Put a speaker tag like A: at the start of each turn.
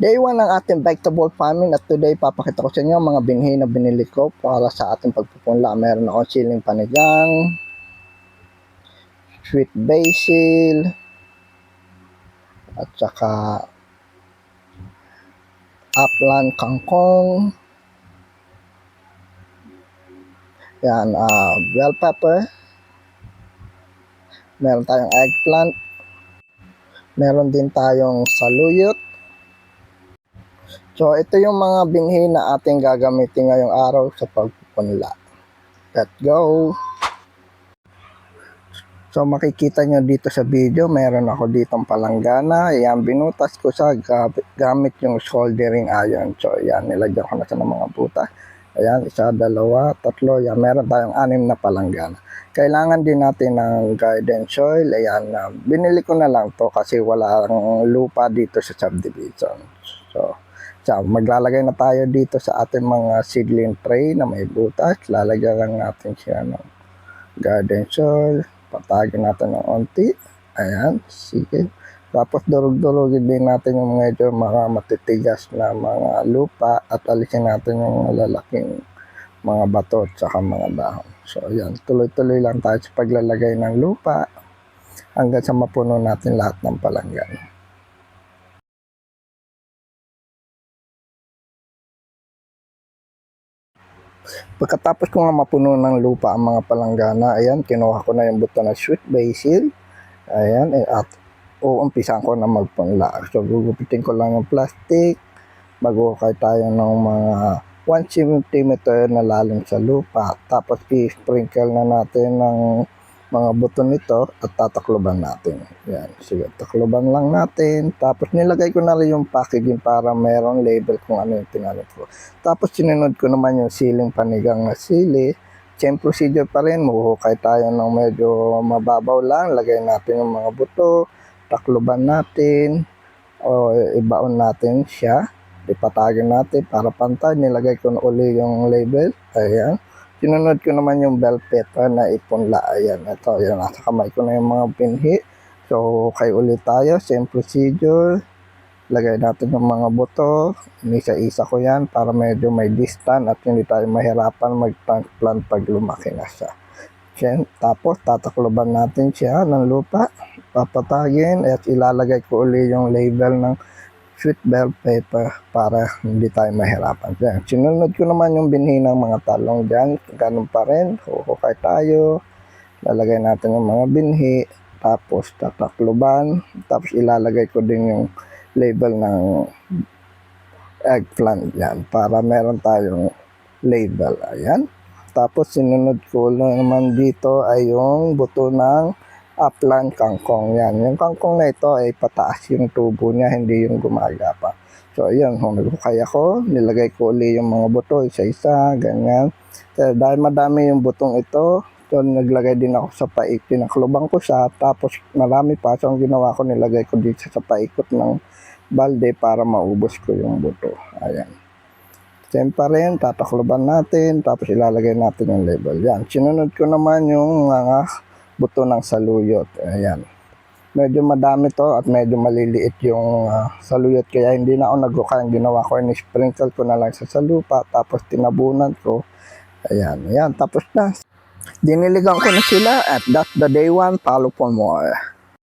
A: Day 1 ng ating vegetable farming at today papakita ko sa inyo mga binhi na binili ko para sa ating pagpupunla. Meron ako siling panigang, sweet basil, at saka upland kangkong, yan, bell pepper, meron tayong eggplant, meron din tayong saluyot. So, ito yung mga binhi na ating gagamitin ngayong araw sa pagpupunla. Let's go! So, makikita nyo dito sa video, meron ako ditong palanggana. Ayan, binutas ko sa gamit yung soldering iron. So, ayan, nilagyan ko na sa mga butas. Ayan, isa, dalawa, tatlo. Ayan, meron tayong 6 na palanggana. Kailangan din natin ng garden soil. Ayan, binili ko na lang to kasi walang lupa dito sa subdivision. So, maglalagay na tayo dito sa ating mga seedling tray na may butas. Lalagyan lang natin siya ng garden soil. Patagin natin ng onti. Ayan, sige. Tapos durug-durugin din natin yung medyo mga matitigas na mga lupa at alisin natin yung malalaking mga bato at saka mga dahon. So, ayan, tuloy-tuloy lang tayo sa paglalagay ng lupa hanggang sa mapuno natin lahat ng palanggana. Pagkatapos ko nga mapuno ng lupa ang mga palanggana, ayan, kinuha ko na yung buto ng sweet basil. Ayan, at uumpisan ko na magpunla. So, gugupitin ko lang yung plastic. Magukay tayo ng mga 1 cm na lalim sa lupa. Tapos, i-sprinkle na natin ng mga buto nito at tatakloban natin. Yan, sige, takloban lang natin. Tapos nilagay ko na rin yung packaging para mayroong label kung ano yung tinanong ko. Tapos sinunod ko naman yung siling panigang na sili. Same procedure pa rin, mahuhukay tayo ng medyo mababaw lang. Lagay natin yung mga buto, takloban natin, o ibaon natin siya. Ipatagin natin para pantay. Nilagay ko na uli yung label. Ayan. Sinunod ko naman yung bell pepper na ipunla. Ayan, ito, ayan, nasa kamay ko na yung mga pinhi. So, kay ulit tayo, same procedure. Lagay natin yung mga buto. Isa-isa ko yan para medyo may distance at hindi tayo mahirapan mag-plant pag lumaki na siya. Tapos, tatakloban natin siya ng lupa. Papatagin at ilalagay ko uli yung label ng sweet bell pepper para hindi tayo mahirapan. Yan. Sinunod ko naman yung binhi ng mga talong dyan. Ganun pa rin. Hukay tayo. Lalagay natin yung mga binhi. Tapos tatakloban. Tapos ilalagay ko din yung label ng eggplant yan para meron tayong label. Ayan. Tapos sinunod ko naman dito ay yung buto ng upland kangkong. Yan. Yung kangkong na ito ay pataas yung tubo niya, hindi yung gumagapa. So, ayan. Kaya ko, nilagay ko uli yung mga buto, isa-isa, ganyan. So, dahil madami yung butong ito, so, naglagay din ako sa paikot. Pinaklubang ko siya, tapos marami pa. So, ang ginawa ko, nilagay ko dito sa paikot ng balde para maubos ko yung buto. Ayan. Siyempre rin, tatakloban natin, tapos ilalagay natin yung label. Yan. Sinunod ko naman yung mga buto ng saluyot. Ayan. Medyo madami to at medyo maliliit yung saluyot kaya hindi na ako nagukay. Ang ginawa ko, in-sprinkle ko na lang sa lupa tapos tinabunan ko. Ayan. Ayan. Tapos na. Diniligan ko na sila at that's the day 1. Follow for more.